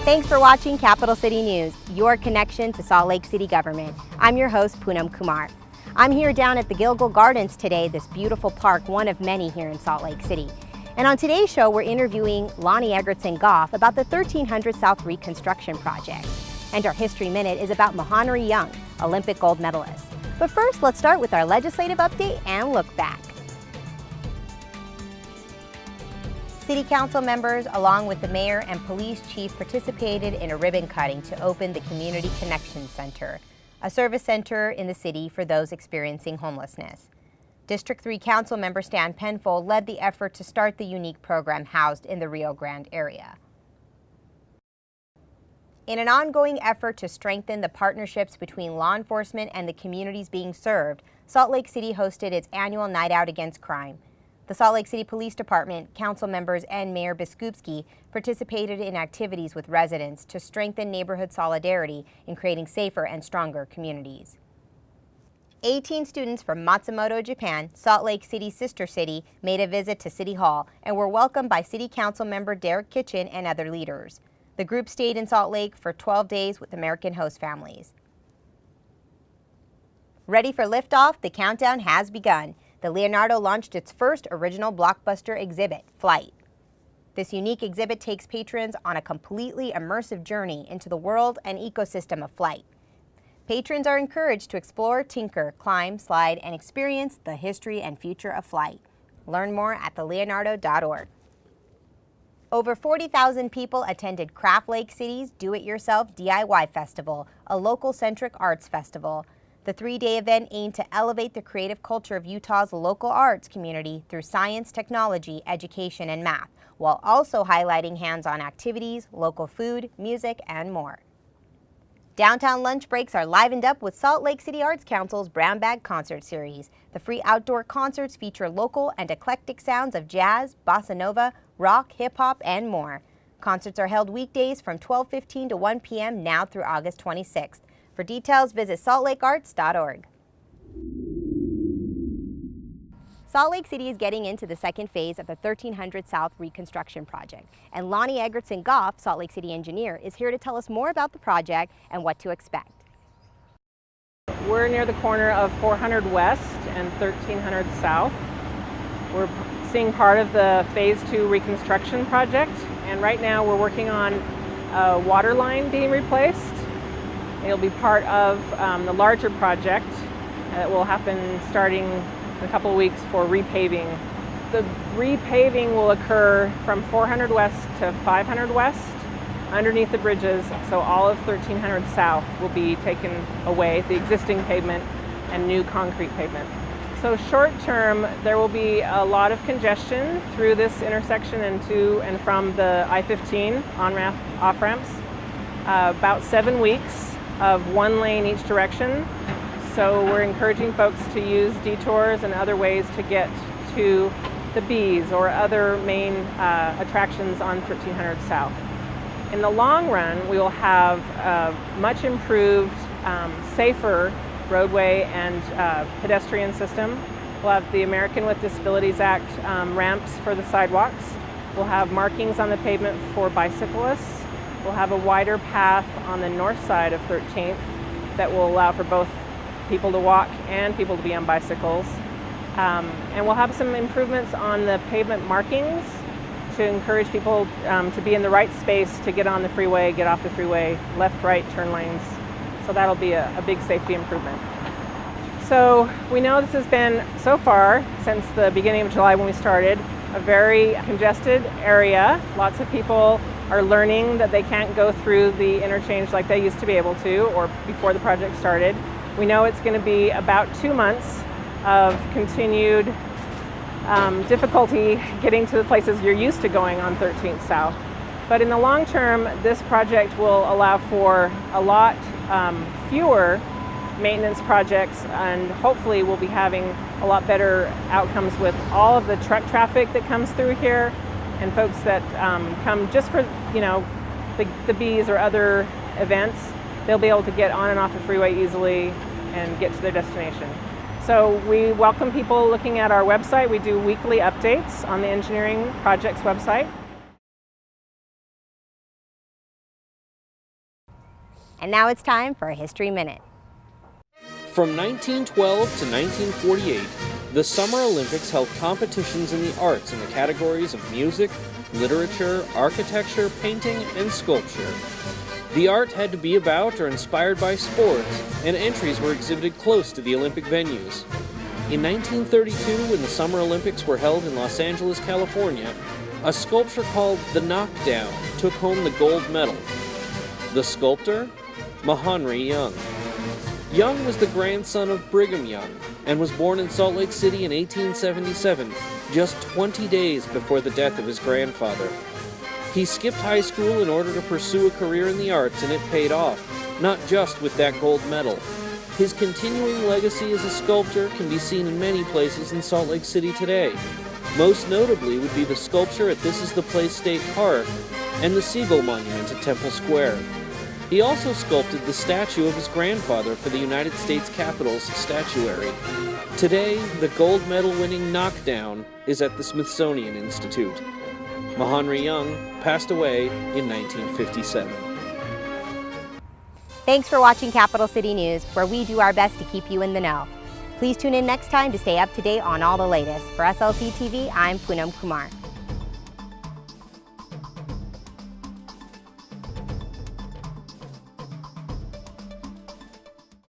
Thanks for watching Capital City News, your connection to Salt Lake City government. I'm your host, Poonam Kumar. I'm here down at the Gilgal Gardens today, this beautiful park, one of many here in Salt Lake City. And on today's show, we're interviewing Lonnie Egerton-Goff about the 1300 South Reconstruction Project. And our History Minute is about Mahonri Young, Olympic gold medalist. But first, let's start with our legislative update and look back. City Council members, along with the mayor and police chief, participated in a ribbon cutting to open the Community Connection Center, a service center in the city for those experiencing homelessness. District 3 Council member Stan Penfold led the effort to start the unique program housed in the Rio Grande area. In an ongoing effort to strengthen the partnerships between law enforcement and the communities being served, Salt Lake City hosted its annual Night Out Against Crime. The Salt Lake City Police Department, council members, and Mayor Biskupski participated in activities with residents to strengthen neighborhood solidarity in creating safer and stronger communities. 18 students from Matsumoto, Japan, Salt Lake City's sister city, made a visit to City Hall and were welcomed by City Council member Derek Kitchen and other leaders. The group stayed in Salt Lake for 12 days with American host families. Ready for liftoff? The countdown has begun. The Leonardo launched its first original blockbuster exhibit, Flight. This unique exhibit takes patrons on a completely immersive journey into the world and ecosystem of flight. Patrons are encouraged to explore, tinker, climb, slide, and experience the history and future of flight. Learn more at theleonardo.org. Over 40,000 people attended Craft Lake City's Do-It-Yourself DIY Festival, a local-centric arts festival. The 3-day event aimed to elevate the creative culture of Utah's local arts community through science, technology, education, and math, while also highlighting hands-on activities, local food, music, and more. Downtown lunch breaks are livened up with Salt Lake City Arts Council's Brown Bag Concert Series. The free outdoor concerts feature local and eclectic sounds of jazz, bossa nova, rock, hip-hop, and more. Concerts are held weekdays from 12:15 to 1 p.m. now through August 26th. For details, visit saltlakearts.org. Salt Lake City is getting into the second phase of the 1300 South Reconstruction Project, and Lonnie Egerton-Goff, Salt Lake City engineer, is here to tell us more about the project and what to expect. We're near the corner of 400 West and 1300 South. We're seeing part of the Phase 2 Reconstruction Project, and right now we're working on a water line being replaced. It'll be part of the larger project that will happen starting in a couple of weeks for repaving. The repaving will occur from 400 West to 500 West underneath the bridges, so all of 1300 South will be taken away, the existing pavement and new concrete pavement. So short term, there will be a lot of congestion through this intersection and to and from the I-15 on-ramp, off-ramps. About 7 weeks of 1 lane each direction. So we're encouraging folks to use detours and other ways to get to the Bees or other main attractions on 1300 South. In the long run, we will have a much improved, safer roadway and pedestrian system. We'll have the American with Disabilities Act ramps for the sidewalks. We'll have markings on the pavement for bicyclists. We'll have a wider path on the north side of 13th that will allow for both people to walk and people to be on bicycles. And we'll have some improvements on the pavement markings to encourage people to be in the right space to get on the freeway, get off the freeway, left, right, turn lanes. So that'll be a big safety improvement. So we know this has been, so far, since the beginning of July when we started, a very congested area. Lots of people are learning that they can't go through the interchange like they used to be able to or before the project started. We know it's going to be about 2 months of continued difficulty getting to the places you're used to going on 13th South. But in the long term, this project will allow for a lot fewer maintenance projects, and hopefully we'll be having a lot better outcomes with all of the truck traffic that comes through here and folks that come just for, the Bees or other events. They'll be able to get on and off the freeway easily and get to their destination. So we welcome people looking at our website. We do weekly updates on the engineering projects website. And now it's time for a History Minute. From 1912 to 1948, the Summer Olympics held competitions in the arts in the categories of music, literature, architecture, painting, and sculpture. The art had to be about or inspired by sports, and entries were exhibited close to the Olympic venues. In 1932, when the Summer Olympics were held in Los Angeles, California, a sculpture called The Knockdown took home the gold medal. The sculptor? Mahonri Young. Young was the grandson of Brigham Young and was born in Salt Lake City in 1877, just 20 days before the death of his grandfather. He skipped high school in order to pursue a career in the arts, and it paid off, not just with that gold medal. His continuing legacy as a sculptor can be seen in many places in Salt Lake City today. Most notably would be the sculpture at This Is the Place State Park and the Siegel Monument at Temple Square. He also sculpted the statue of his grandfather for the United States Capitol's statuary. Today, the gold medal-winning Knockdown is at the Smithsonian Institute. Mahonri Young passed away in 1957. Thanks for watching Capital City News, where we do our best to keep you in the know. Please tune in next time to stay up to date on all the latest. For SLC TV, I'm Poonam Kumar.